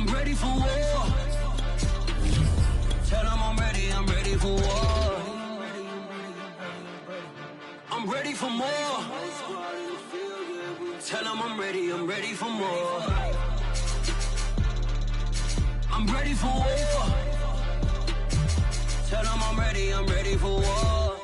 I'm ready for war. Tell them I'm ready for war. I'm ready for more. Tell them I'm ready for more. I'm ready for war. Tell them I'm ready for war.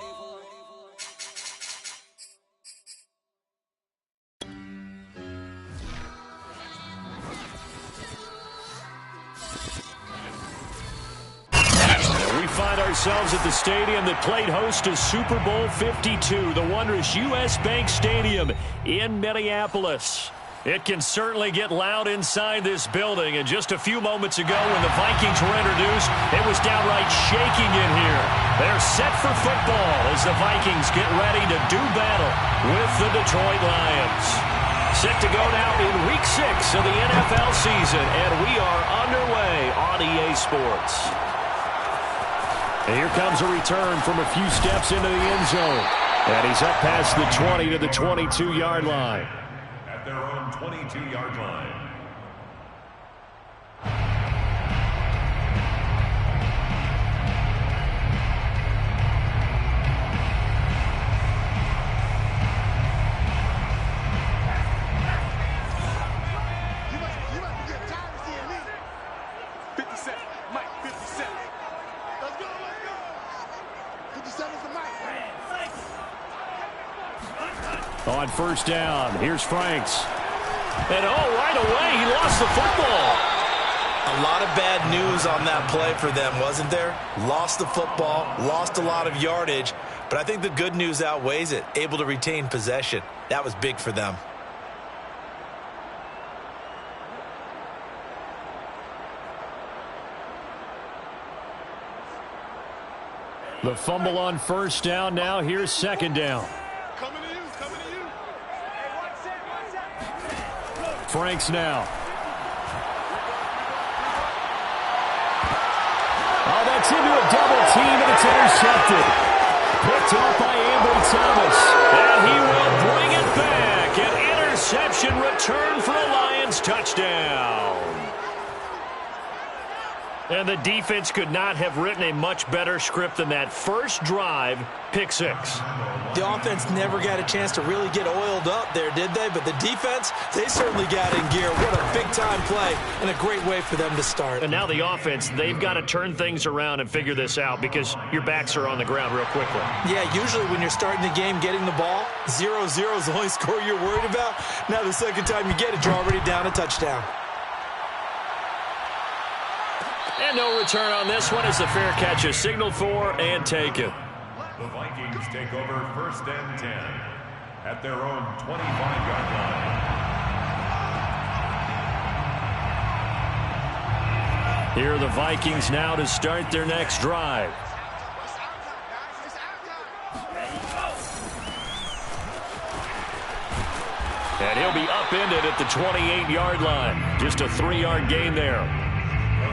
We find ourselves at the stadium that played host to Super Bowl 52, the wondrous U.S. Bank Stadium in Minneapolis. It can certainly get loud inside this building, and just a few moments ago when the Vikings were introduced, it was downright shaking in here. They're set for football as the Vikings get ready to do battle with the Detroit Lions. Set to go now in Week 6 of the NFL season, and we are underway on EA Sports. And here comes a return from a few steps into the end zone. And he's up past the 20 to the 22-yard line. At their own 22-yard line. You must get tired of seeing me. 57, Mike, 57. Let's go. 57's the Mike. On first down, here's Franks. And right away, he lost the football. A lot of bad news on that play for them, wasn't there? Lost the football, lost a lot of yardage, but I think the good news outweighs it. Able to retain possession. That was big for them. The fumble on first down. Now here's second down. Coming to you. Franks now. Oh, that's into a double team, and it's intercepted. Picked off by Ambry Thomas. And he will bring it back. An interception return for a Lions touchdown. And the defense could not have written a much better script than that first drive, pick six. The offense never got a chance to really get oiled up there, did they? But the defense, they certainly got in gear. What a big-time play and a great way for them to start. And now the offense, they've got to turn things around and figure this out because your backs are on the ground real quickly. Yeah, usually when you're starting the game, getting the ball, 0-0 is the only score you're worried about. Now the second time you get it, you're already down a touchdown. And no return on this one as the fair catch is signaled for and taken. The Vikings take over first and 10 at their own 25-yard line. Here are the Vikings now to start their next drive. And he'll be upended at the 28-yard line. Just a 3-yard gain there.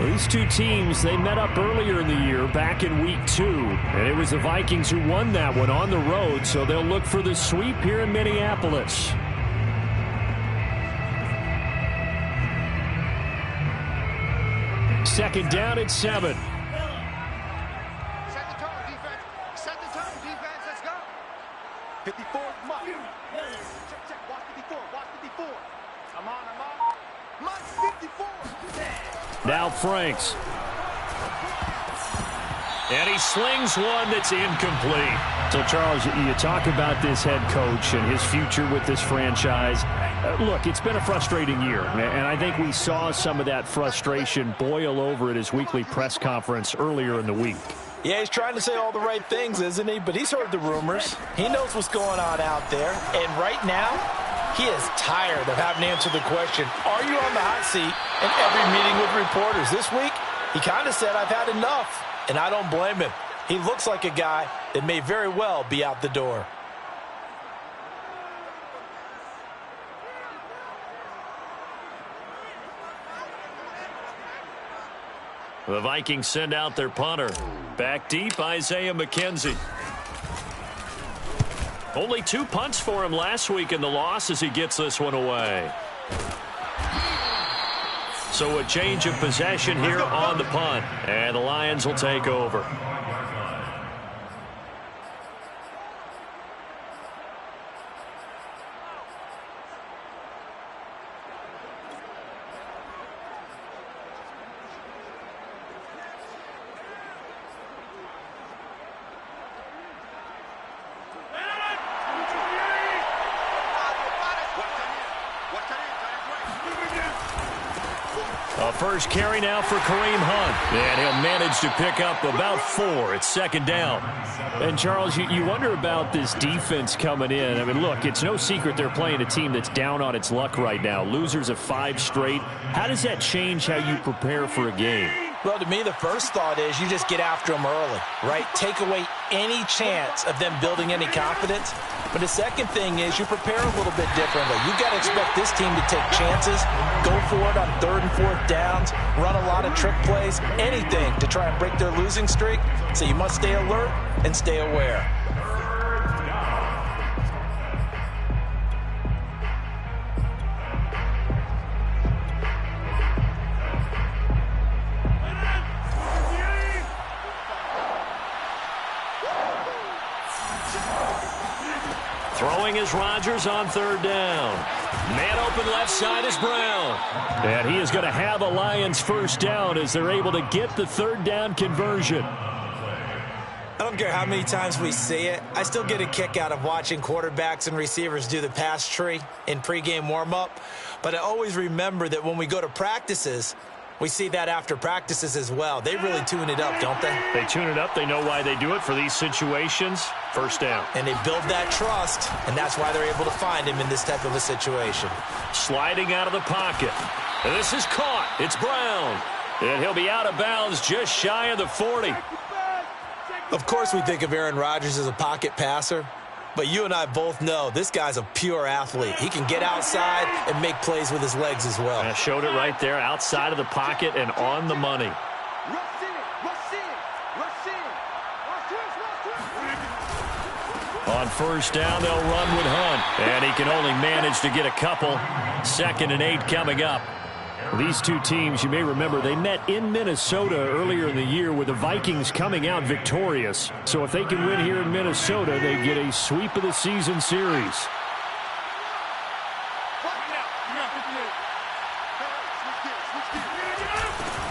These two teams, they met up earlier in the year, back in Week 2. And it was the Vikings who won that one on the road, so they'll look for the sweep here in Minneapolis. Second down at 7. Set the tone, defense. Set the tone, defense. Let's go. 54, Mike. Check. Watch 54. I'm on. Mike, 54. Now Franks. And he slings one that's incomplete. So, Charles, you talk about this head coach and his future with this franchise. Look, it's been a frustrating year, and I think we saw some of that frustration boil over at his weekly press conference earlier in the week. Yeah, he's trying to say all the right things, isn't he? But he's heard the rumors. He knows what's going on out there. And right now, he is tired of having to answer the question, are you on the hot seat in every meeting with reporters? This week, he kind of said, I've had enough. And I don't blame him. He looks like a guy that may very well be out the door. The Vikings send out their punter. Back deep, Isaiah McKenzie. Only 2 punts for him last week in the loss as he gets this one away. So a change of possession here on the punt. And the Lions will take over. First carry now for Kareem Hunt. And he'll manage to pick up about 4. It's second down. And, Charles, you wonder about this defense coming in. I mean, look, it's no secret they're playing a team that's down on its luck right now. Losers of 5 straight. How does that change how you prepare for a game? Well, to me, the first thought is you just get after them early, right? Take away any chance of them building any confidence. But the second thing is you prepare a little bit differently. You got to expect this team to take chances, go for it on 3rd and 4th downs, run a lot of trick plays, anything to try and break their losing streak. So you must stay alert and stay aware. Throwing is Rodgers on 3rd down. Man open left side is Brown. And he is going to have a Lions first down as they're able to get the 3rd down conversion. I don't care how many times we see it. I still get a kick out of watching quarterbacks and receivers do the pass tree in pregame warm-up. But I always remember that when we go to practices, we see that after practices as well. They really tune it up, don't they? They tune it up. They know why they do it for these situations. First down. And they build that trust, and that's why they're able to find him in this type of a situation. Sliding out of the pocket. And this is caught. It's Brown. And he'll be out of bounds just shy of the 40. Of course we think of Aaron Rodgers as a pocket passer, but you and I both know this guy's a pure athlete. He can get outside and make plays with his legs as well. I showed it right there, outside of the pocket and on the money. On first down, they'll run with Hunt. And he can only manage to get a couple. 2nd and 8 coming up. These two teams, you may remember, they met in Minnesota earlier in the year with the Vikings coming out victorious. So if they can win here in Minnesota, they get a sweep of the season series.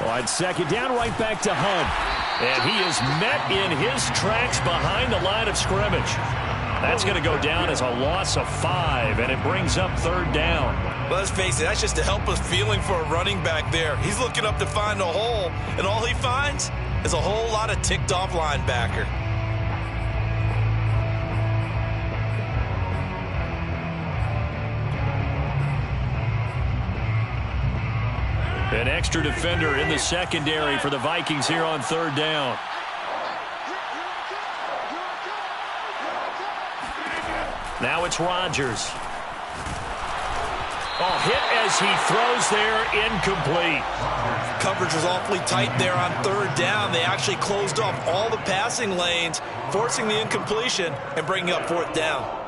On 2nd down, right back to Hunt. And he is met in his tracks behind the line of scrimmage. That's going to go down as a loss of 5, and it brings up 3rd down. Well, let's face it, that's just a helpless feeling for a running back there. He's looking up to find a hole, and all he finds is a whole lot of ticked-off linebacker. An extra defender in the secondary for the Vikings here on 3rd down. Now it's Rodgers. Oh, hit as he throws there, incomplete. Coverage was awfully tight there on 3rd down. They actually closed off all the passing lanes, forcing the incompletion and bringing up 4th down.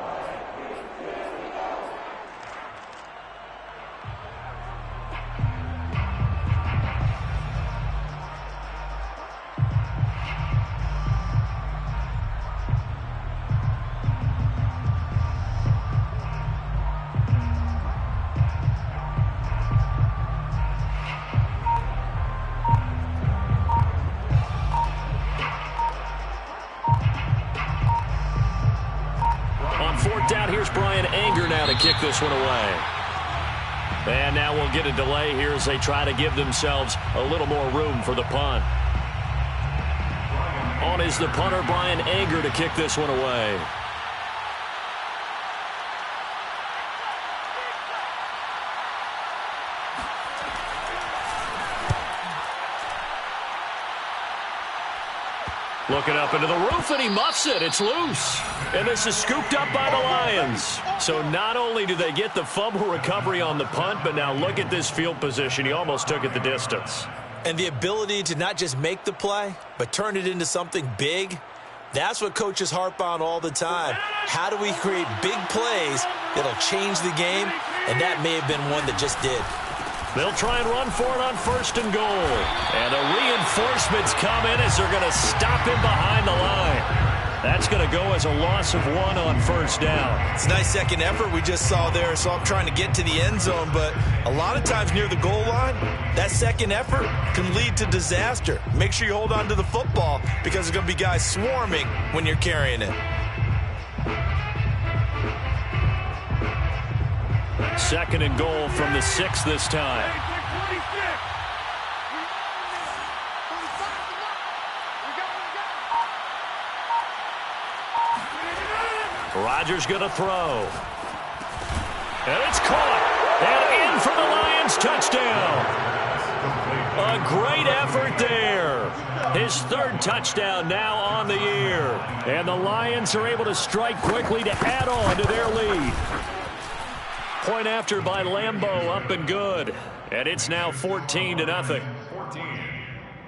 Kick this one away. And now we'll get a delay here as they try to give themselves a little more room for the punt. On is the punter, Brian Anger, to kick this one away. Looking up into the roof, and he muffs it. It's loose. And this is scooped up by the Lions. So not only do they get the fumble recovery on the punt, but now look at this field position. He almost took it the distance. And the ability to not just make the play, but turn it into something big, that's what coaches harp on all the time. How do we create big plays that'll change the game? And that may have been one that just did. They'll try and run for it on 1st and goal. And the reinforcements come in as they're going to stop him behind the line. That's going to go as a loss of 1 on 1st down. It's a nice second effort we just saw there. So I'm trying to get to the end zone, but a lot of times near the goal line, that second effort can lead to disaster. Make sure you hold on to the football because there's going to be guys swarming when you're carrying it. 2nd and goal from the 6 this time. Rodgers going to throw. And it's caught. And in for the Lions touchdown. A great effort there. His 3rd touchdown now on the year. And the Lions are able to strike quickly to add on to their lead. Point after by Lambeau, up and good. And it's now 14-0. 14.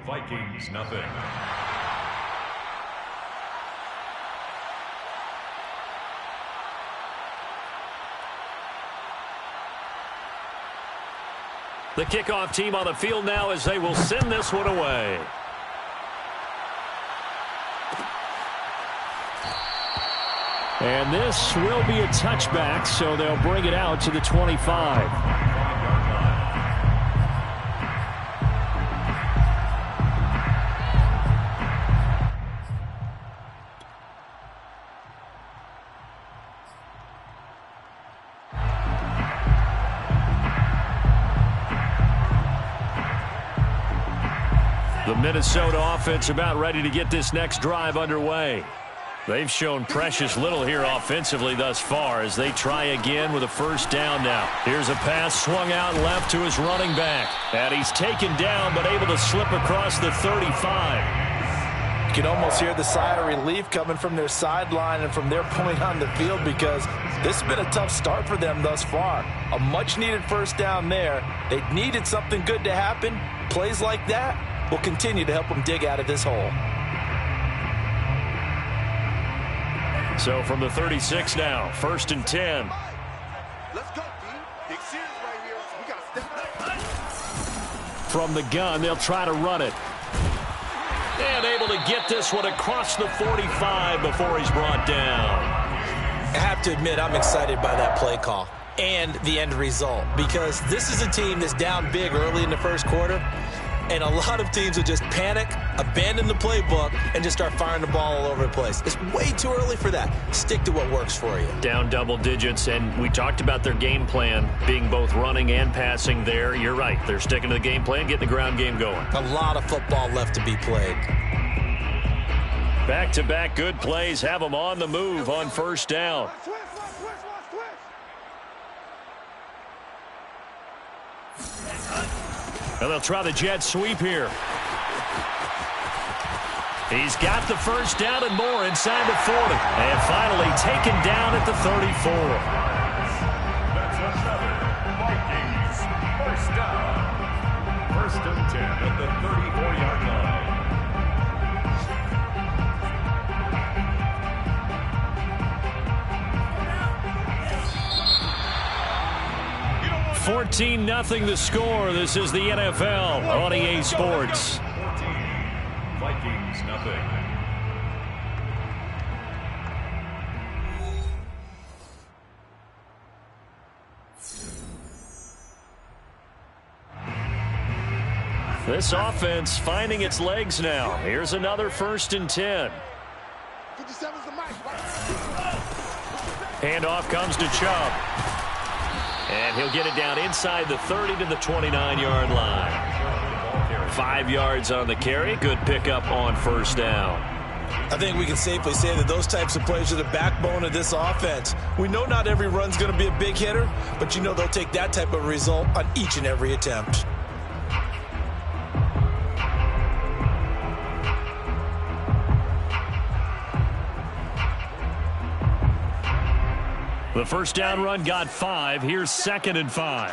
Vikings, nothing. The kickoff team on the field now as they will send this one away. And this will be a touchback, so they'll bring it out to the 25. The Minnesota offense about ready to get this next drive underway. They've shown precious little here offensively thus far as they try again with a 1st down now. Here's a pass swung out left to his running back. And he's taken down but able to slip across the 35. You can almost hear the sigh of relief coming from their sideline and from their point on the field because this has been a tough start for them thus far. A much-needed 1st down there. They needed something good to happen. Plays like that will continue to help them dig out of this hole. So from the 36 now, 1st and 10. Let's go, D. Big series right here. We got to step up. From the gun, they'll try to run it. And able to get this one across the 45 before he's brought down. I have to admit, I'm excited by that play call and the end result because this is a team that's down big early in the 1st quarter. And a lot of teams will just panic, abandon the playbook, and just start firing the ball all over the place. It's way too early for that. Stick to what works for you. Down double digits, and we talked about their game plan being both running and passing there. You're right. They're sticking to the game plan, getting the ground game going. A lot of football left to be played. Back-to-back good plays have them on the move on 1st down. And they'll try the jet sweep here. He's got the 1st down and more inside the 40. And finally taken down at the 34. That's another Vikings 1st down. 1st and 10 at the 34-yard line. 14-0 the score. This is the NFL on EA Sports. 14. Vikings, nothing. This offense finding its legs now. Here's another 1st and 10. 57's the mic, right? Handoff comes to Chubb. And he'll get it down inside the 30 to the 29-yard line. 5 yards on the carry. Good pickup on 1st down. I think we can safely say that those types of plays are the backbone of this offense. We know not every run's going to be a big hitter, but you know they'll take that type of result on each and every attempt. The 1st down run got 5. Here's 2nd and 5.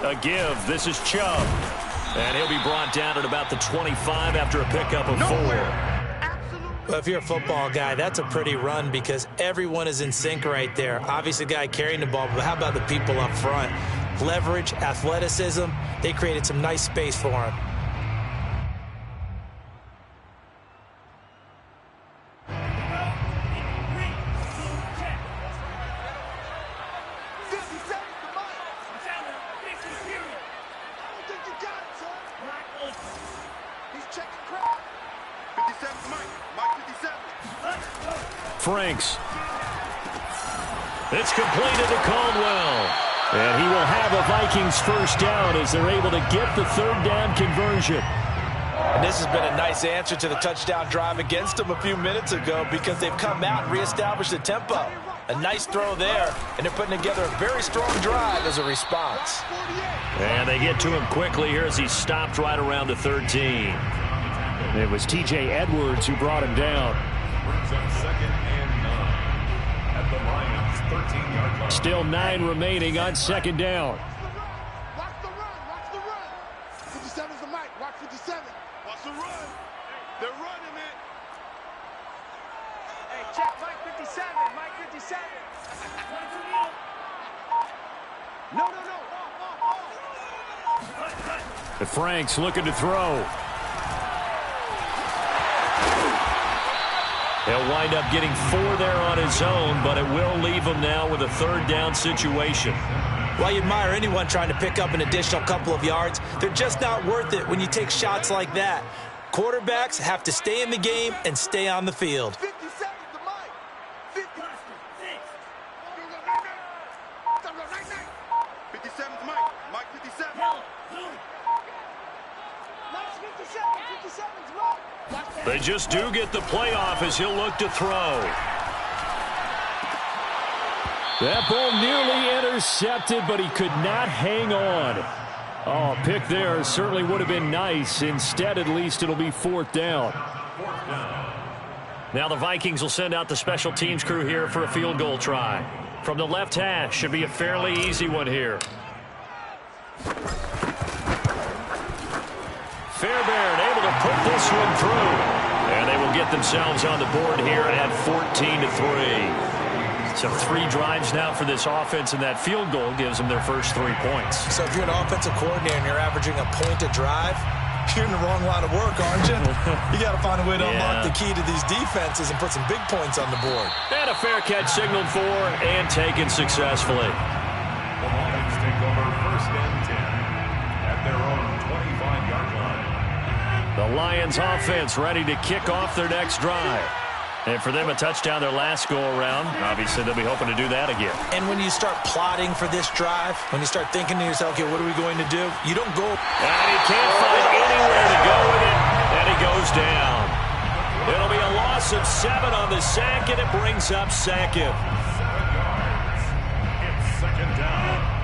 A give. This is Chubb. And he'll be brought down at about the 25 after a pickup of 4. Well, if you're a football guy, that's a pretty run because everyone is in sync right there. Obviously, the guy carrying the ball, but how about the people up front? Leverage, athleticism, they created some nice space for him. Franks. It's completed to Caldwell. And he will have a Vikings first down as they're able to get the third down conversion. And this has been a nice answer to the touchdown drive against them a few minutes ago because they've come out and reestablished the tempo. A nice throw there, and they're putting together a very strong drive as a response. And they get to him quickly here as he stopped right around the 13. It was T.J. Edwards who brought him down. Brings up 2nd and 9 at the Lions' 13-yard line. Still 9 remaining on 2nd down. Watch the run. Watch the run. 57's the mic. Watch 57. Watch the run. They're running it. Hey, check Mike 57. Mike 57. No. But Franks looking to throw. He'll wind up getting 4 there on his own, but it will leave him now with a third down situation. Well, you admire anyone trying to pick up an additional couple of yards. They're just not worth it when you take shots like that. Quarterbacks have to stay in the game and stay on the field. 57's the mic. 50. 57's Mike. Mike 57. Mike's 57. 57's Mike. They just do get the playoff as he'll look to throw. That ball nearly intercepted, but he could not hang on. Oh, a pick there certainly would have been nice. Instead, at least, it'll be 4th down. Now the Vikings will send out the special teams crew here for a field goal try. From the left hash, should be a fairly easy one here. Fairbairn able to put this one through. And they will get themselves on the board here at 14-3. So 3 drives now for this offense, and that field goal gives them their first 3 points. So if you're an offensive coordinator and you're averaging a point a drive, you're in the wrong line of work, aren't you? You got to find a way to unlock the key to these defenses and put some big points on the board. And a fair catch signaled for and taken successfully. The Lions take over 1st and 10 at their own 25-yard line. The Lions offense ready to kick off their next drive. And for them, a touchdown their last go-around. Obviously, they'll be hoping to do that again. And when you start plotting for this drive, when you start thinking to yourself, okay, what are we going to do? You don't go. And he can't find anywhere to go with it. And he goes down. It'll be a loss of 7 on the sack, and it brings up 2nd. 7 yards. It's 2nd down.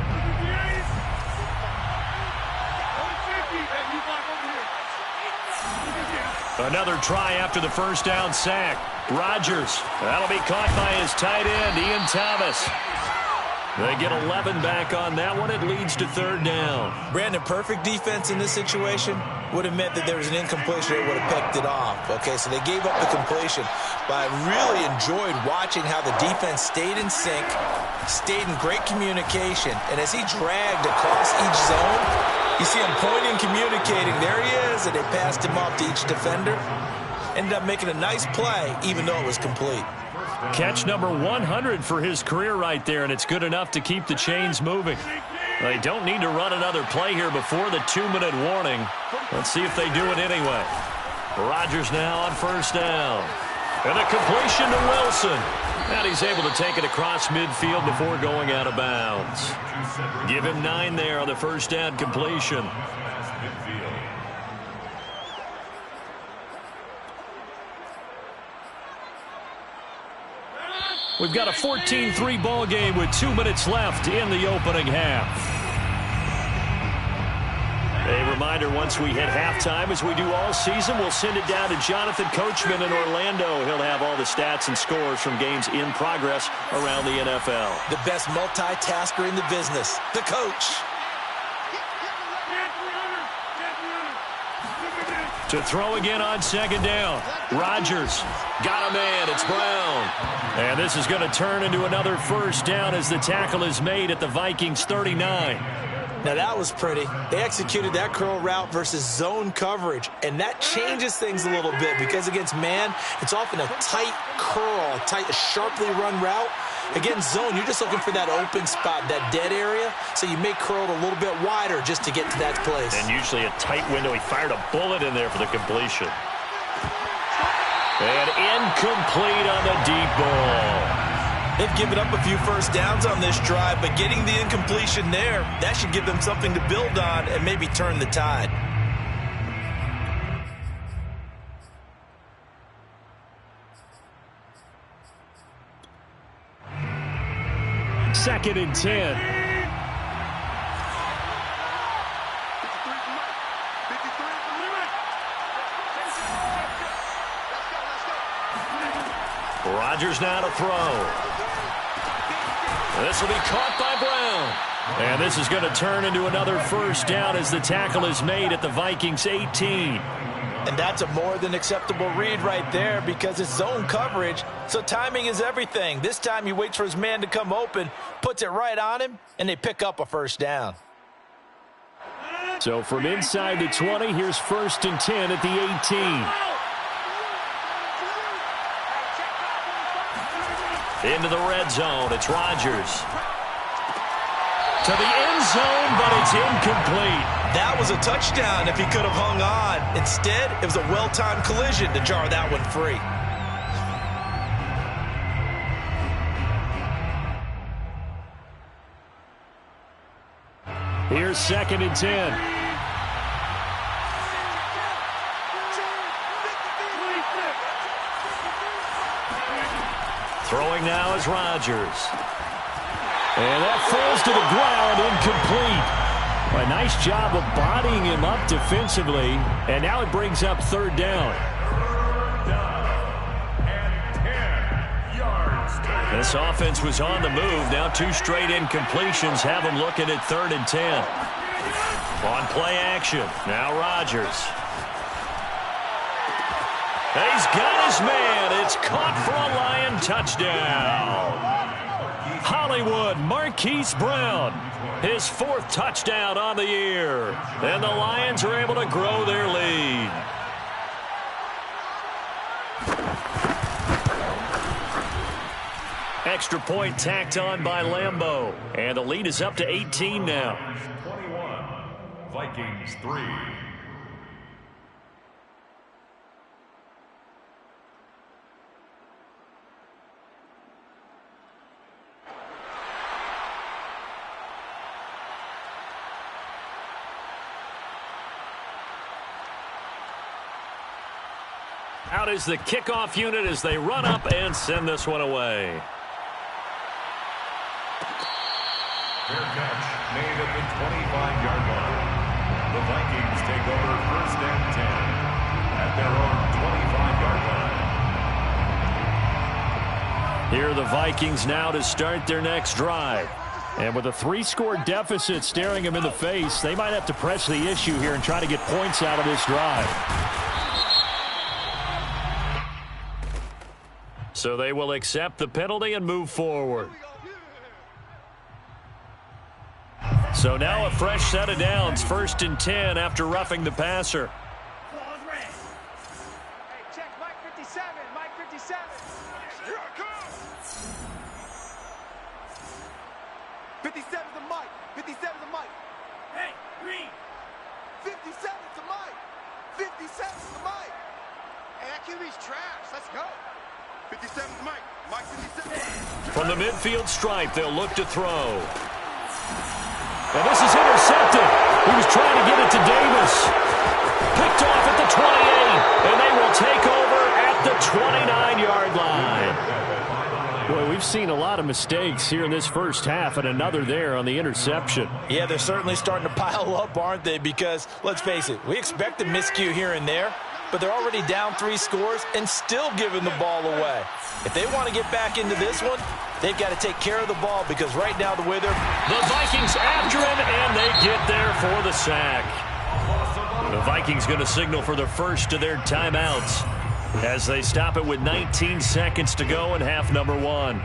Another try after the first down sack. Rodgers. That'll be caught by his tight end, Ian Thomas. They get 11 back on that one. It leads to 3rd down. Brandon, perfect defense in this situation would have meant that there was an incompletion. They would have picked it off. Okay, so they gave up the completion. But I really enjoyed watching how the defense stayed in sync, stayed in great communication. And as he dragged across each zone, you see him pointing, communicating. There he is, and they passed him off to each defender. Ended up making a nice play, even though it was complete. Catch number 100 for his career right there, and it's good enough to keep the chains moving. They don't need to run another play here before the 2-minute warning. Let's see if they do it anyway. Rodgers now on 1st down. And a completion to Wilson. And he's able to take it across midfield before going out of bounds. Give him 9 there on the 1st down completion. We've got a 14-3 ball game with 2 minutes left in the opening half. A reminder, once we hit halftime, as we do all season, we'll send it down to Jonathan Coachman in Orlando. He'll have all the stats and scores from games in progress around the NFL. The best multitasker in the business, the coach. To throw again on second down. Rodgers got a man. It's Brown. And this is going to turn into another first down as the tackle is made at the Vikings 39. Now that was pretty. They executed that curl route versus zone coverage, and that changes things a little bit because against man, it's often a tight curl, a sharply run route. Against zone, you're just looking for that open spot, that dead area, so you may curl it a little bit wider just to get to that place. And usually a tight window. He fired a bullet in there for the completion. And incomplete on the deep ball. They've given up a few first downs on this drive, but getting the incompletion there, that should give them something to build on and maybe turn the tide. Second and 10. Rodgers now to throw. This will be caught by Brown. And this is going to turn into another first down as the tackle is made at the Vikings 18. And that's a more than acceptable read right there because it's zone coverage, so timing is everything. This time he waits for his man to come open, puts it right on him, and they pick up a first down. So from inside the 20, here's first and 10 at the 18. Into the red zone, it's Rodgers. To the end zone, but it's incomplete. That was a touchdown if he could have hung on. Instead, it was a well-timed collision to jar that one free. Here's second and 10. Throwing now is Rodgers. And that falls to the ground, incomplete. A nice job of bodying him up defensively. And now it brings up third down. This offense was on the move. Now two straight incompletions have them looking at third and 10. On play action. Now Rodgers. He's got his man. It's caught for a Lion touchdown. Hollywood Marquise Brown, his fourth touchdown on the year. And the Lions are able to grow their lead. Extra point tacked on by Lambeau. And the lead is up to 18 now. 21, Vikings 3. Out is the kickoff unit as they run up and send this one away. Fair catch made at the 25-yard line. The Vikings take over first and 10 at their own 25-yard line. Here are the Vikings now to start their next drive. And with a 3-score deficit staring them in the face, they might have to press the issue here and try to get points out of this drive. So they will accept the penalty and move forward. So now a fresh set of downs, first and 10 after roughing the passer. Hey, check Mike 57, Mike 57. Here I come. 57's the Mike, 57's the Mike. Hey, Green. 57's the Mike, 57's the Mike. Hey, that QB's trash, let's go. 57's Mike, Mike 57. From the midfield stripe, they'll look to throw. And this is intercepted. He was trying to get it to Davis. Picked off at the 28, and they will take over at the 29-yard line. Boy, we've seen a lot of mistakes here in this first half, and another there on the interception. Yeah, they're certainly starting to pile up, aren't they? Because, let's face it, we expect a miscue here and there, but they're already down 3 scores and still giving the ball away. If they want to get back into this one, they've got to take care of the ball because right now the way they're... The Vikings after him, and they get there for the sack. The Vikings going to signal for the first of their timeouts as they stop it with 19 seconds to go in half number one.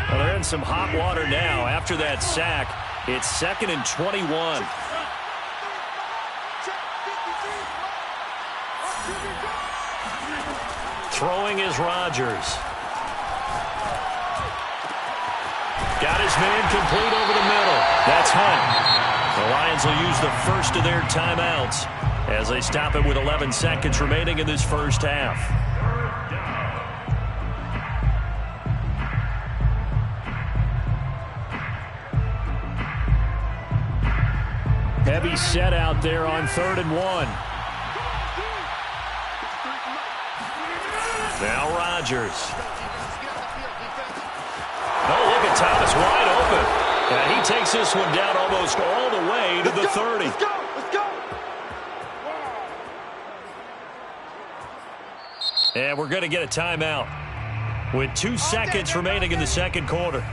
Well, they're in some hot water now after that sack. It's 2nd and 21. Throwing is Rodgers. Got his man complete over the middle. That's Hunt. The Lions will use the first of their timeouts as they stop it with 11 seconds remaining in this first half. Heavy set out there on 3rd and 1. Now Rodgers. Oh, look at Thomas wide open. And he takes this one down almost all the way to the 30. Let's go! Let's go! And we're going to get a timeout with 2 seconds remaining in the second quarter.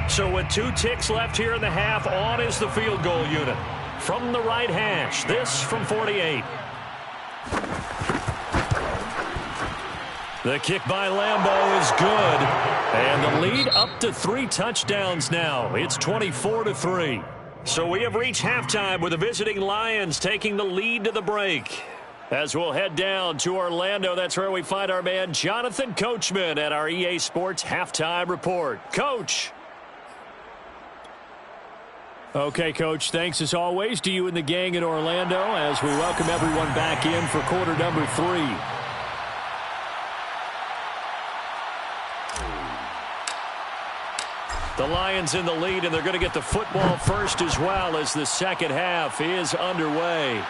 So with 2 ticks left here in the half, on is the field goal unit. From the right hash, this from 48. The kick by Lambeau is good. And the lead up to 3 touchdowns now. It's 24-3. So we have reached halftime with the visiting Lions taking the lead to the break. As we'll head down to Orlando, that's where we find our man Jonathan Coachman at our EA Sports Halftime Report. Coach. Okay, Coach, thanks as always to you and the gang in Orlando as we welcome everyone back in for quarter number 3. The Lions in the lead, and they're going to get the football first as well as the second half is underway.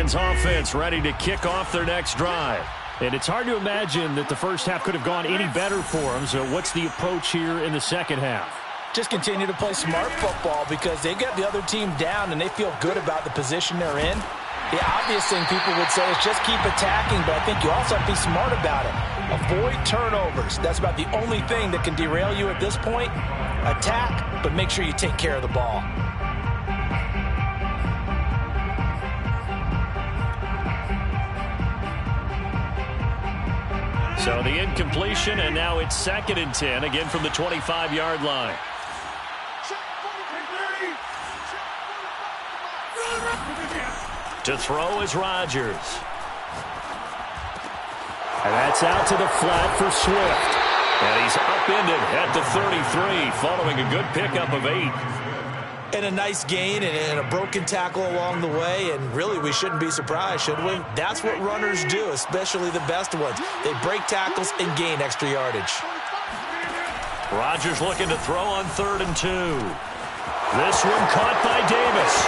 Offense ready to kick off their next drive. And it's hard to imagine that the first half could have gone any better for them. So what's the approach here in the second half? Just continue to play smart football because they got the other team down and they feel good about the position they're in. The obvious thing people would say is just keep attacking, but I think you also have to be smart about it. Avoid turnovers. That's about the only thing that can derail you at this point. Attack, but make sure you take care of the ball. So the incompletion, and now it's 2nd and 10, again from the 25-yard line. To throw is Rodgers. And that's out to the flat for Swift. And he's upended at the 33, following a good pickup of 8. And a nice gain and a broken tackle along the way, and really we shouldn't be surprised, should we? That's what runners do, especially the best ones. They break tackles and gain extra yardage. Rodgers looking to throw on 3rd and 2. This one caught by Davis.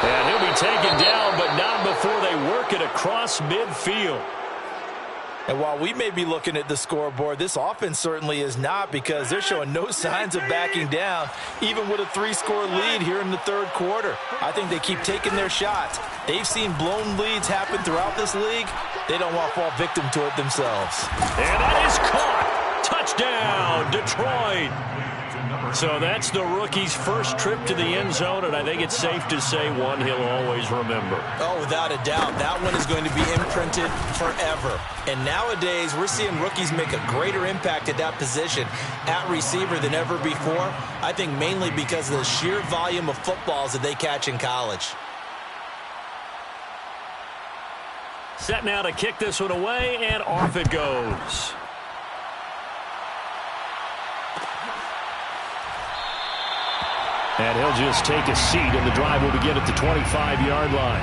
And he'll be taken down, but not before they work it across midfield. And while we may be looking at the scoreboard, this offense certainly is not, because they're showing no signs of backing down, even with a 3-score lead here in the third quarter. I think they keep taking their shots. They've seen blown leads happen throughout this league. They don't want to fall victim to it themselves. And that is caught. Touchdown, Detroit. So that's the rookie's first trip to the end zone, and I think it's safe to say one he'll always remember. Oh, without a doubt. That one is going to be imprinted forever. And nowadays, we're seeing rookies make a greater impact at that position at receiver than ever before. I think mainly because of the sheer volume of footballs that they catch in college. Set now to kick this one away, and off it goes. And he'll just take a seat, and the drive will begin at the 25-yard line.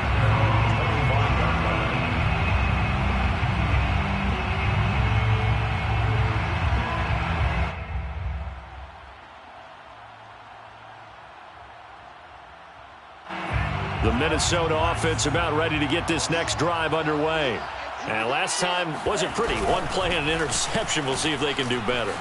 The Minnesota offense about ready to get this next drive underway. And last time wasn't pretty. One play and an interception. We'll see if they can do better.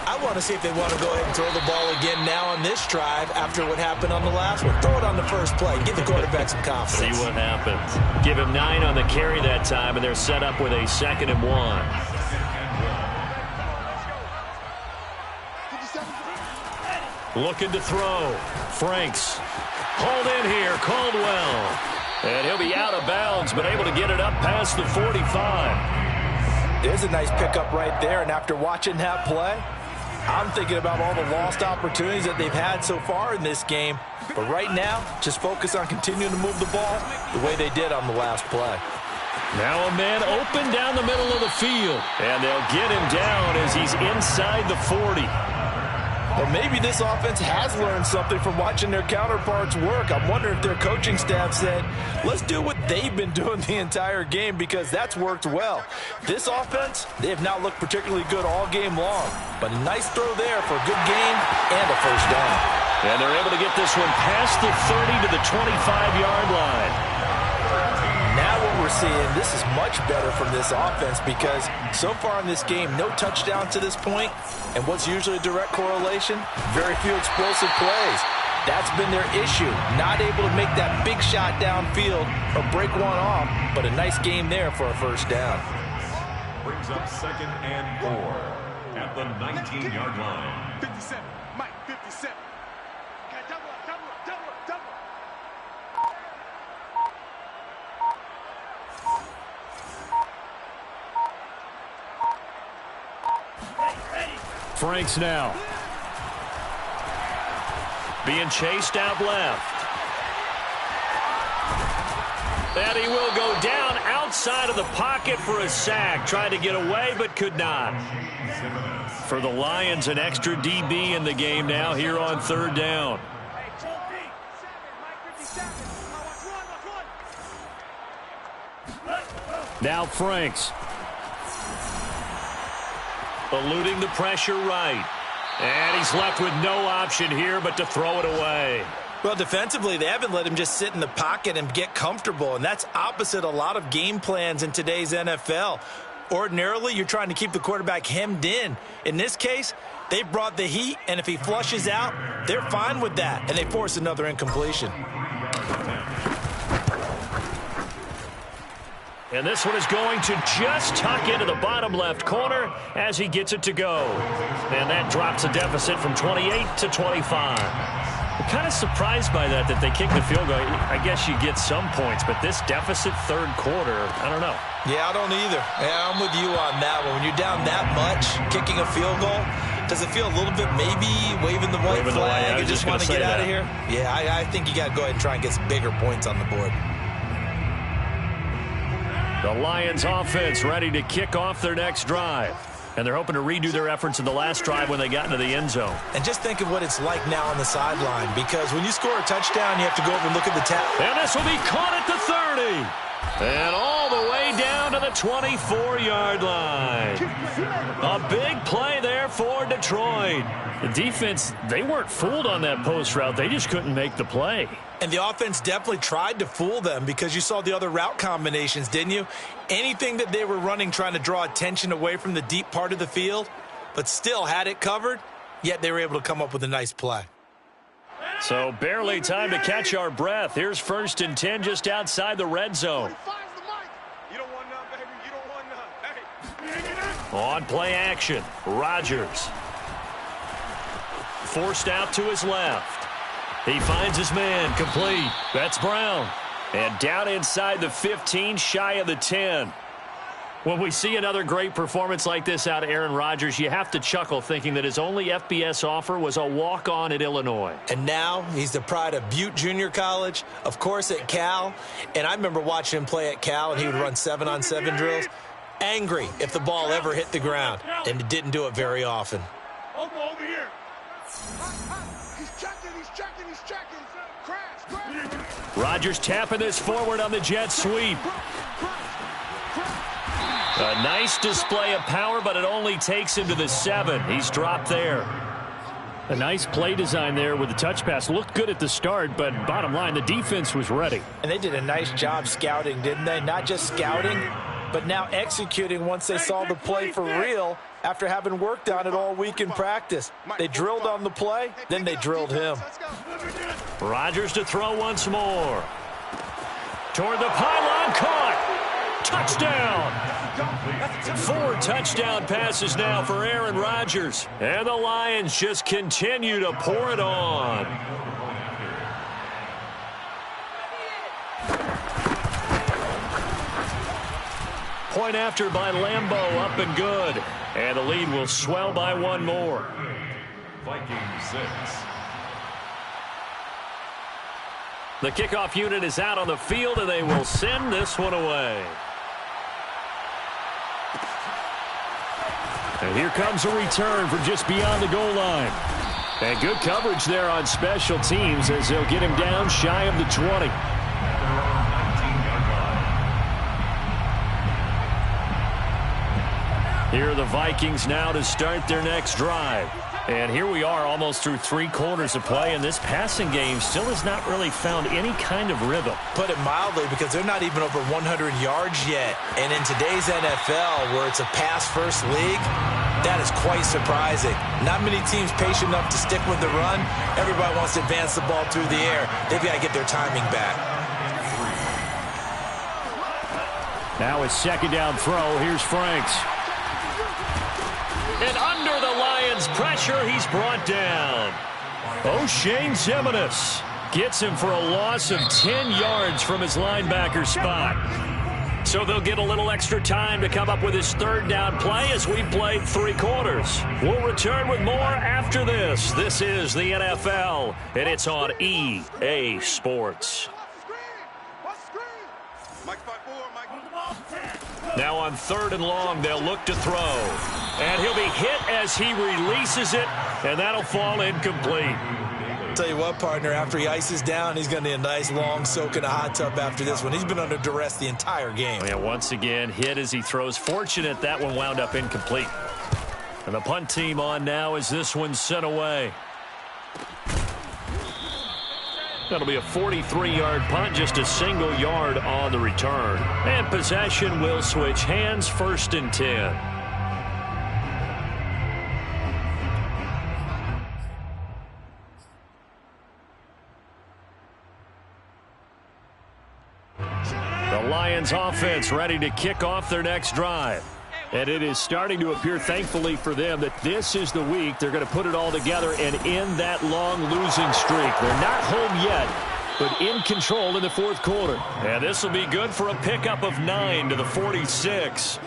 I want to see if they want to go ahead and throw the ball again now on this drive after what happened on the last one. Throw it on the first play. Give the quarterback some confidence. See what happens. Give him 9 on the carry that time, and they're set up with a 2nd and 1. Looking to throw. Franks. Hold in here, Caldwell. And he'll be out of bounds, but able to get it up past the 45. There's a nice pickup right there, and after watching that play, I'm thinking about all the lost opportunities that they've had so far in this game. But right now, just focus on continuing to move the ball the way they did on the last play. Now a man open down the middle of the field, and they'll get him down as he's inside the 40. Well, maybe this offense has learned something from watching their counterparts work. I'm wondering if their coaching staff said, let's do what they've been doing the entire game, because that's worked well. This offense, they have not looked particularly good all game long, but a nice throw there for a good gain and a first down. And they're able to get this one past the 30 to the 25-yard line. Now what we're seeing, this is much better from this offense, because so far in this game, no touchdown to this point, and what's usually a direct correlation? Very few explosive plays. That's been their issue, not able to make that big shot downfield or break one off, but a nice game there for a first down. Brings up 2nd and 4 at the 19-yard line. 57, Mike, 57. Okay, double up, double up, double up, double up. Franks now. Being chased out left. And he will go down outside of the pocket for a sack. Tried to get away, but could not. For the Lions, an extra DB in the game now here on 3rd down. Now Franks. Eluding the pressure right. And he's left with no option here but to throw it away. Well, defensively, they haven't let him just sit in the pocket and get comfortable, and that's opposite a lot of game plans in today's NFL. Ordinarily, you're trying to keep the quarterback hemmed in. In this case, they brought the heat, and if he flushes out, they're fine with that, and they force another incompletion. And this one is going to just tuck into the bottom left corner as he gets it to go. And that drops a deficit from 28 to 25. I'm kind of surprised by that they kicked the field goal. I guess you get some points, but this deficit 3rd quarter, I don't know. Yeah, I don't either. Yeah, I'm with you on that one. When you're down that much, kicking a field goal, does it feel a little bit maybe waving the white flag and just want to get out of here? Yeah, I think you got to go ahead and try and get some bigger points on the board. The Lions offense ready to kick off their next drive. And they're hoping to redo their efforts in the last drive when they got into the end zone. And just think of what it's like now on the sideline, because when you score a touchdown, you have to go over and look at the tap. And this will be caught at the 30. And all the way down to the 24-yard line. A big play there for Detroit. The defense, they weren't fooled on that post route. They just couldn't make the play. And the offense definitely tried to fool them, because you saw the other route combinations, didn't you? Anything that they were running trying to draw attention away from the deep part of the field, but still had it covered, yet they were able to come up with a nice play. So barely time to catch our breath. Here's 1st and 10 just outside the red zone. You don't want none, baby. You don't want none. Hey. On play action, Rodgers. Forced out to his left. He finds his man, complete. That's Brown. And down inside the 15, shy of the 10. When we see another great performance like this out of Aaron Rodgers, you have to chuckle thinking that his only FBS offer was a walk-on at Illinois. And now he's the pride of Butte Junior College, of course at Cal. And I remember watching him play at Cal, and he would run 7-on-7 drills. Angry if the ball ever hit the ground, and it didn't do it very often. Over here. He's checking. He's checking. Crash. Rodgers tapping this forward on the jet sweep. A nice display of power, but it only takes him to the 7. He's dropped there. A nice play design there with the touch pass. Looked good at the start, but bottom line, the defense was ready. And they did a nice job scouting, didn't they? Not just scouting, but now executing once they saw the play for real after having worked on it all week in practice. They drilled on the play, then they drilled him. Rodgers to throw once more. Toward the pylon, caught. Touchdown. 4 touchdown passes now for Aaron Rodgers. And the Lions just continue to pour it on. Point after by Lambeau, up and good. And the lead will swell by 1 more. Vikings 6. The kickoff unit is out on the field, and they will send this one away. And here comes a return from just beyond the goal line. And good coverage there on special teams as they'll get him down shy of the 20. Here are the Vikings now to start their next drive. And here we are almost through 3 quarters of play, and this passing game still has not really found any kind of rhythm. Put it mildly, because they're not even over 100 yards yet. And in today's NFL, where it's a pass-first league, that is quite surprising. Not many teams patient enough to stick with the run. Everybody wants to advance the ball through the air. They've got to get their timing back. Now a second down throw. Here's Franks. And under the Lions' pressure, he's brought down. O'Shane Ximines gets him for a loss of 10 yards from his linebacker spot. So they'll get a little extra time to come up with his 3rd down play as we played 3 quarters. We'll return with more after this. This is the NFL, and it's on EA Sports. Now on 3rd and long, they'll look to throw. And he'll be hit as he releases it, and that'll fall incomplete. Tell you what, partner, after he ices down, he's going to need a nice long soak in a hot tub after this one. He's been under duress the entire game. And once again, hit as he throws. Fortunate that one wound up incomplete. And the punt team on now as this one's sent away. That'll be a 43-yard punt, just a single yard on the return. And possession will switch hands, 1st and 10. The Lions offense ready to kick off their next drive. And it is starting to appear, thankfully for them, that this is the week they're going to put it all together and end that long losing streak. They're not home yet, but in control in the 4th quarter. And this will be good for a pickup of 9 to the 46.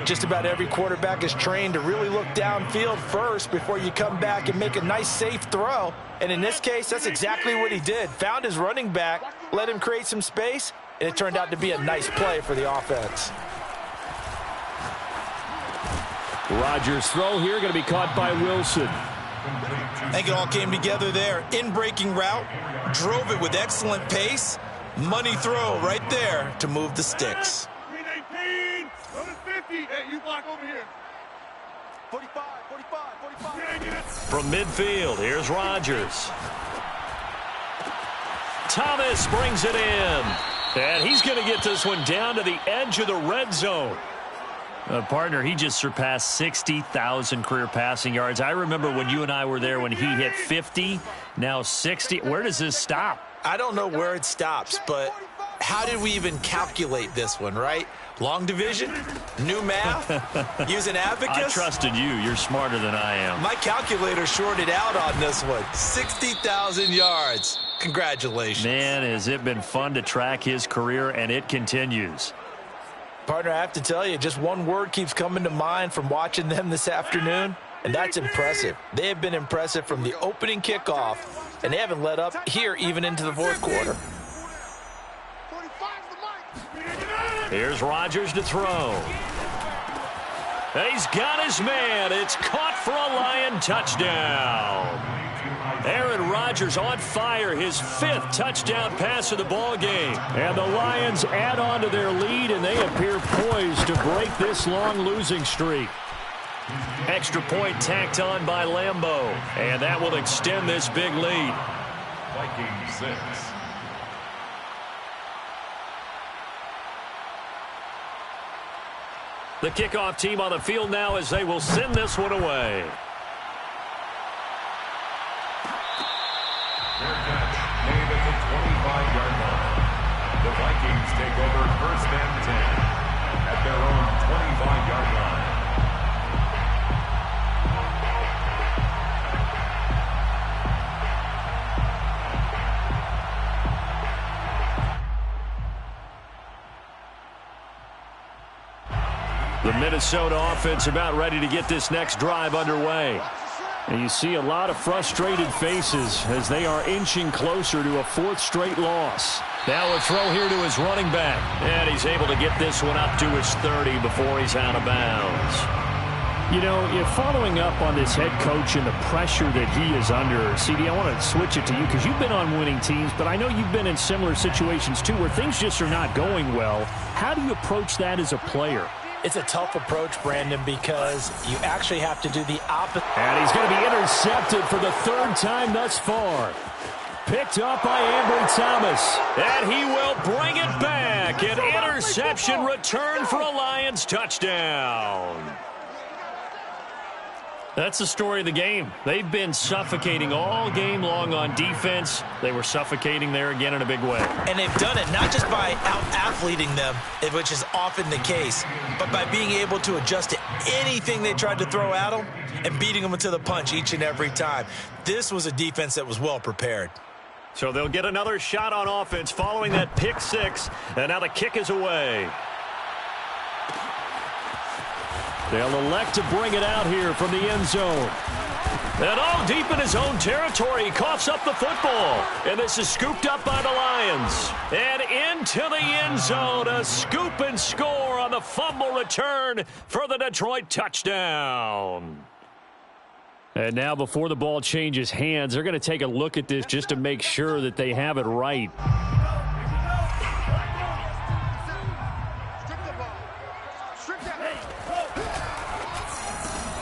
Just about every quarterback is trained to really look downfield first before you come back and make a nice, safe throw. And in this case, that's exactly what he did. Found his running back, let him create some space, and it turned out to be a nice play for the offense. Rodgers' throw here going to be caught by Wilson. I think it all came together there. In-breaking route, drove it with excellent pace. Money throw right there to move the sticks. 319, 50. Hey, you block over here. 45. From midfield, here's Rodgers. Thomas brings it in. And he's going to get this one down to the edge of the red zone. Partner, he just surpassed 60,000 career passing yards. I remember when you and I were there when he hit 50, now 60. Where does this stop? I don't know where it stops, but how did we even calculate this one, right? Long division? New math? Using abacus? I trusted you. You're smarter than I am. My calculator shorted out on this one. 60,000 yards. Congratulations. Man, has it been fun to track his career, and it continues. Partner, I have to tell you, just one word keeps coming to mind from watching them this afternoon, and that's impressive. They have been impressive from the opening kickoff, and they haven't let up here even into the 4th quarter. Here's Rodgers to throw. He's got his man. It's caught for a Lion touchdown. Aaron Rodgers on fire, his 5th touchdown pass of the ball game. And the Lions add on to their lead, and they appear poised to break this long losing streak. Extra point tacked on by Lambeau, and that will extend this big lead. Vikings 6. The kickoff team on the field now as they will send this one away. Fair catch made at the 25-yard line. The Vikings take over 1st and 10 at their own 25-yard line. The Minnesota offense about ready to get this next drive underway. And you see a lot of frustrated faces as they are inching closer to a 4th straight loss. Now a throw here to his running back. And he's able to get this one up to his 30 before he's out of bounds. You know, if following up on this head coach and the pressure that he is under, CD, I want to switch it to you because you've been on winning teams, but I know you've been in similar situations too where things just are not going well. How do you approach that as a player? It's a tough approach, Brandon, because you actually have to do the opposite. And he's going to be intercepted for the 3rd time thus far. Picked up by Ambry Thomas. And he will bring it back. An interception return for a Lions touchdown. That's the story of the game. They've been suffocating all game long on defense. They were suffocating there again in a big way. And they've done it not just by out-athleting them, which is often the case, but by being able to adjust to anything they tried to throw at them and beating them to the punch each and every time. This was a defense that was well prepared. So they'll get another shot on offense following that pick 6, and now the kick is away. They'll elect to bring it out here from the end zone. And all deep in his own territory, he coughs up the football. And this is scooped up by the Lions. And into the end zone, a scoop and score on the fumble return for the Detroit touchdown. And now before the ball changes hands, they're going to take a look at this just to make sure that they have it right.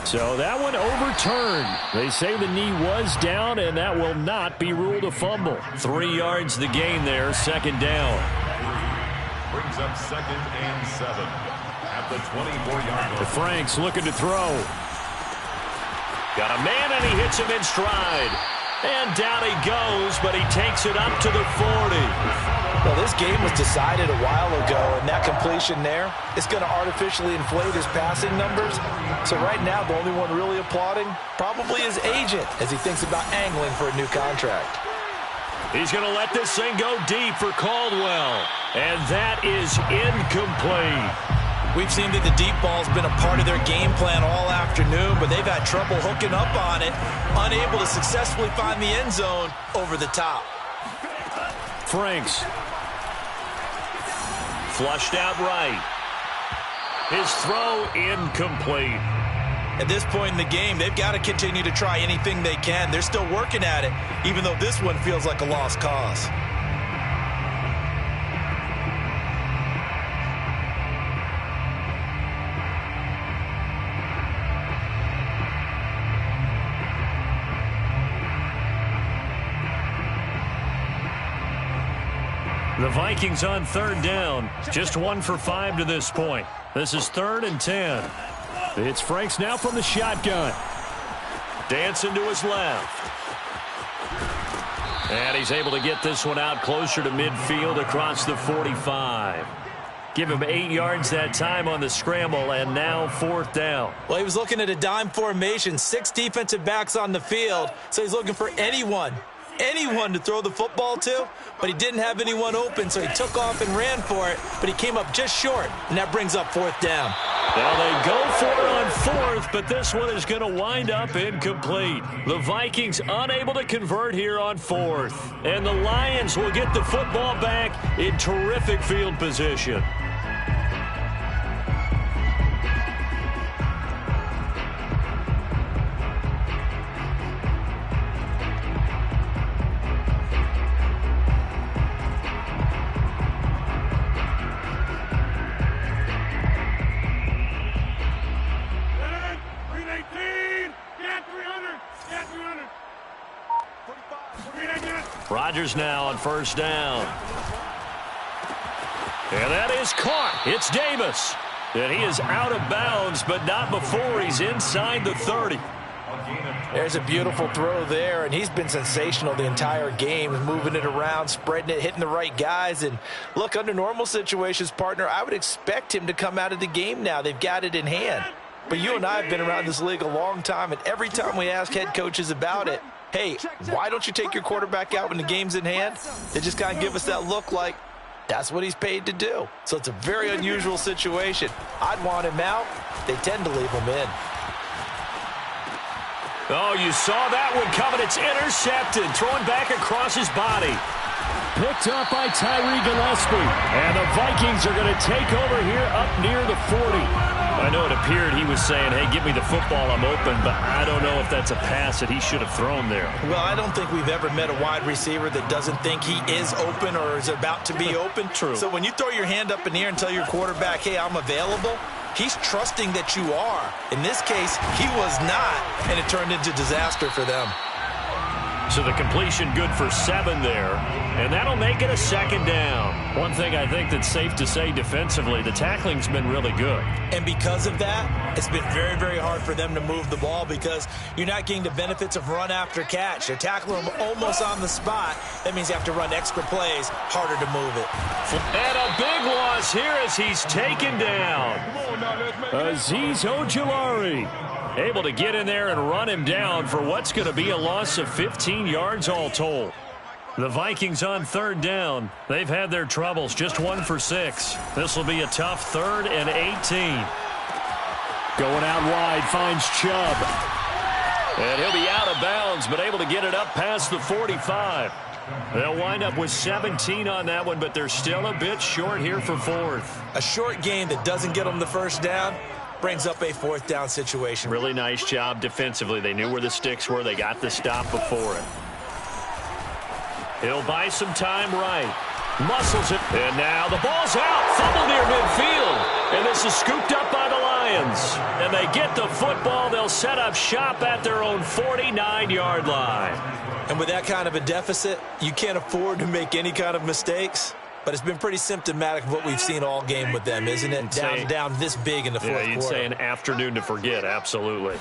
So that one overturned. They say the knee was down, and that will not be ruled a fumble. 3 yards the gain there, 2nd down. Brings up 2nd and 7 at the 24-yard line. Franks looking to throw. Got a man, and he hits him in stride. And down he goes, but he takes it up to the 40. Well, this game was decided a while ago, and that completion there is going to artificially inflate his passing numbers. So right now, the only one really applauding probably his agent as he thinks about angling for a new contract. He's going to let this thing go deep for Caldwell. And that is incomplete. We've seen that the deep ball's been a part of their game plan all afternoon, but they've had trouble hooking up on it, unable to successfully find the end zone over the top. Franks. Flushed out right. His throw incomplete. At this point in the game, they've got to continue to try anything they can. They're still working at it, even though this one feels like a lost cause. The Vikings on 3rd down. Just 1 for 5 to this point. This is 3rd and 10. It's Franks now from the shotgun. Dancing to his left. And he's able to get this one out closer to midfield across the 45. Give him 8 yards that time on the scramble, and now 4th down. Well, he was looking at a dime formation, 6 defensive backs on the field, so he's looking for anyone to throw the football to, but he didn't have anyone open, so he took off and ran for it, but he came up just short, and that brings up 4th down. Now they go for it on 4th, but this one is going to wind up incomplete. The Vikings unable to convert here on 4th, and the Lions will get the football back in terrific field position. Rodgers now on first down. And that is caught. It's Davis. And he is out of bounds, but not before he's inside the 30. There's a beautiful throw there, and he's been sensational the entire game, moving it around, spreading it, hitting the right guys. And look, under normal situations, partner, I would expect him to come out of the game now. They've got it in hand. But you and I have been around this league a long time, and every time we ask head coaches about it, hey, why don't you take your quarterback out when the game's in hand? They just kind of give us that look like that's what he's paid to do. So it's a very unusual situation. I'd want him out. They tend to leave him in. Oh, you saw that one coming. It's intercepted. Throwing back across his body. Picked up by Tyree Gillespie. And the Vikings are going to take over here up near the 40. I know it appeared he was saying, hey, give me the football, I'm open, but I don't know if that's a pass that he should have thrown there. Well, I don't think we've ever met a wide receiver that doesn't think he is open or is about to be open. True. So when you throw your hand up in the air and tell your quarterback, hey, I'm available, he's trusting that you are. In this case, he was not, and it turned into disaster for them. So the completion good for 7 there, and that'll make it a second down. One thing I think that's safe to say defensively, the tackling's been really good. And because of that, it's been very, very hard for them to move the ball because you're not getting the benefits of run after catch. They're tackling them almost on the spot. That means you have to run extra plays, harder to move it. And a big loss here as he's taken down. Azeez Ojulari. Able to get in there and run him down for what's going to be a loss of 15 yards all told. The Vikings on third down. They've had their troubles, just 1 for 6. This will be a tough 3rd and 18. Going out wide, finds Chubb. And he'll be out of bounds, but able to get it up past the 45. They'll wind up with 17 on that one, but they're still a bit short here for 4th. A short game that doesn't get them the first down brings up a 4th down situation. Really nice job defensively. They knew where the sticks were. They got the stop before it. He'll buy some time right. Muscles it. And now the ball's out. Fumble near midfield. And this is scooped up by the Lions. And they get the football. They'll set up shop at their own 49-yard line. And with that kind of a deficit, you can't afford to make any kind of mistakes. But it's been pretty symptomatic of what we've seen all game with them, isn't it? Down this big in the fourth quarter. Yeah, you'd say an afternoon to forget, absolutely.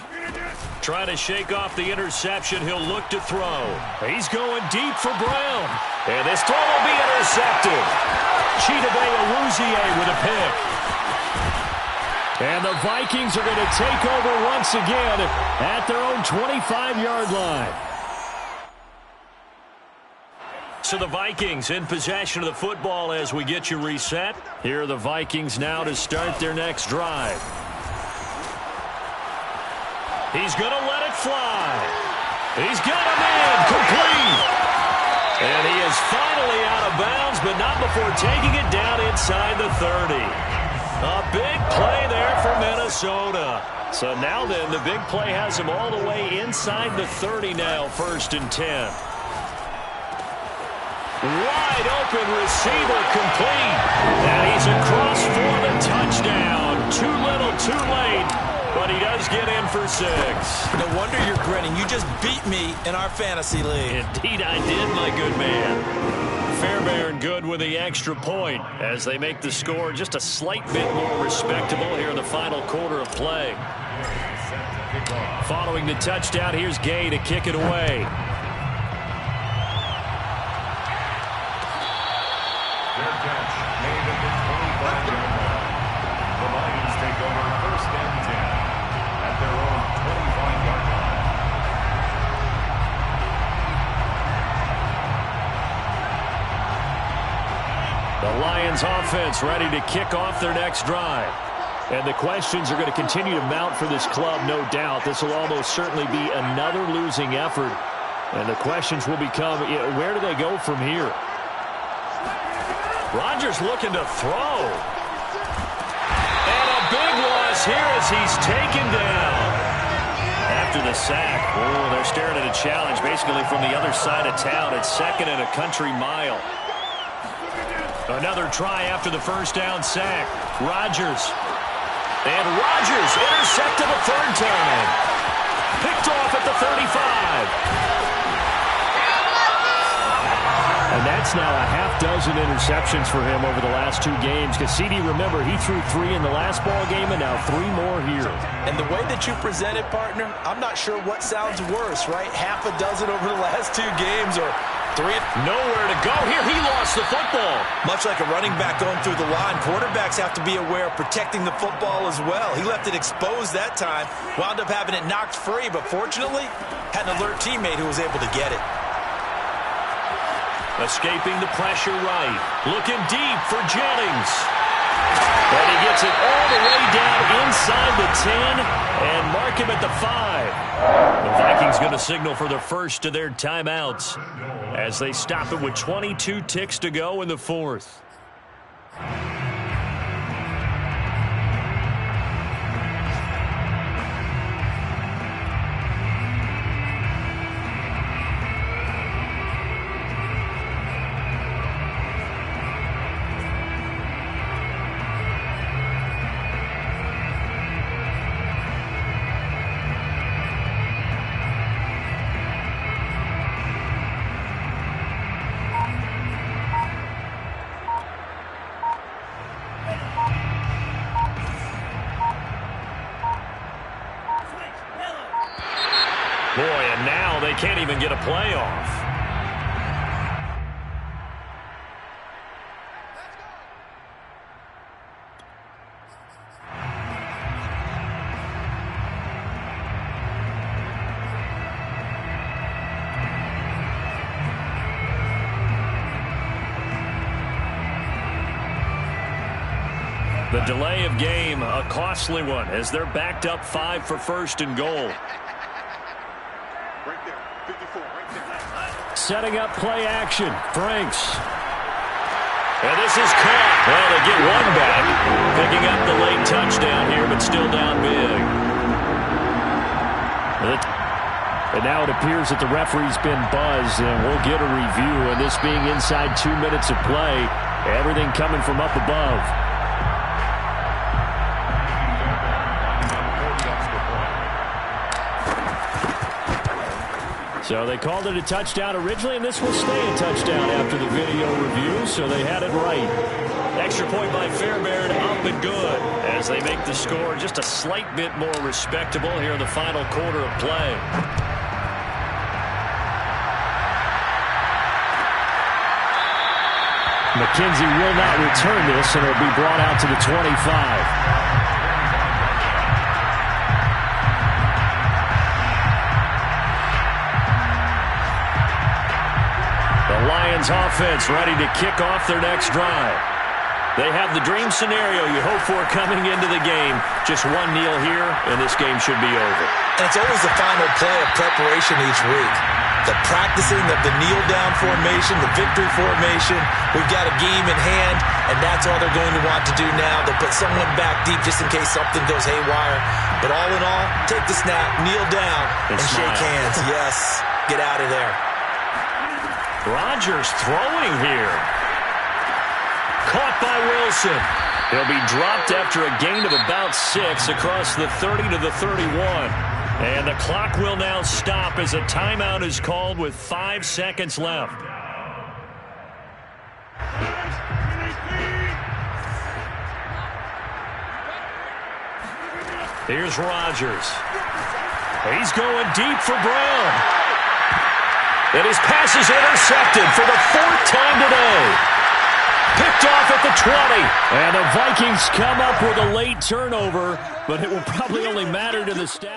Trying to shake off the interception. He'll look to throw. He's going deep for Brown. And this throw will be intercepted. Chidobe Awuzie with a pick. And the Vikings are going to take over once again at their own 25-yard line. So the Vikings in possession of the football as we get you reset. Here are the Vikings now to start their next drive. He's going to let it fly. He's got him in, complete. And he is finally out of bounds, but not before taking it down inside the 30. A big play there for Minnesota. So now then, the big play has him all the way inside the 30 now, 1st and 10. Wide open receiver complete. And he's across for the touchdown. Too little, too late. But he does get in for 6. No wonder you're grinning. You just beat me in our fantasy league. Indeed I did, my good man. Fairbairn good with the extra point as they make the score just a slight bit more respectable here in the final quarter of play. Following the touchdown, here's Gay to kick it away. Their catch made at the 25-yard line. The Lions take over 1st and 10 at their own 25-yard line. The Lions offense ready to kick off their next drive. And the questions are going to continue to mount for this club, no doubt. This will almost certainly be another losing effort. And the questions will become, where do they go from here? Rodgers looking to throw. And a big loss here as he's taken down. After the sack, they're staring at a challenge basically from the other side of town. It's 2nd and a country mile. Another try after the 1st down sack. Rodgers. And Rodgers intercepted a 3rd time. Picked off at the 35. And that's now a half-dozen interceptions for him over the last 2 games. Because CD, remember, he threw 3 in the last ball game and now 3 more here. And the way that you present it, partner, I'm not sure what sounds worse, right? Half a dozen over the last 2 games or 3. Nowhere to go here. He lost the football. Much like a running back going through the line, quarterbacks have to be aware of protecting the football as well. He left it exposed that time, wound up having it knocked free, but fortunately had an alert teammate who was able to get it. Escaping the pressure right. Looking deep for Jennings. And he gets it all the way down inside the 10 and mark him at the 5. The Vikings going to signal for the first of their timeouts as they stop it with 22 ticks to go in the 4th. Boy, and now they can't even get a play off. The delay of game, a costly one, as they're backed up 5 for first and goal. Setting up play action. Franks. And this is caught. Well, they get one back. Picking up the late touchdown here, but still down big. And now it appears that the referee's been buzzed, and we'll get a review. And this being inside 2 minutes of play, everything coming from up above. So they called it a touchdown originally, and this will stay a touchdown after the video review, so they had it right. Extra point by Fairbairn, up and good, as they make the score just a slight bit more respectable here in the final quarter of play. McKenzie will not return this, and it'll be brought out to the 25. Lions offense ready to kick off their next drive. They have the dream scenario you hope for coming into the game. Just one kneel here, and this game should be over. And it's always the final play of preparation each week. The practicing of the kneel-down formation, the victory formation. We've got a game in hand, and that's all they're going to want to do now. They'll put someone back deep just in case something goes haywire. But all in all, take the snap, kneel down, and shake hands. Yes, get out of there. Rodgers throwing here. Caught by Wilson. He'll be dropped after a gain of about 6 across the 30 to the 31. And the clock will now stop as a timeout is called with 5 seconds left. Here's Rodgers. He's going deep for Brown. And his pass is intercepted for the 4th time today. Picked off at the 20. And the Vikings come up with a late turnover, but it will probably only matter to the stats.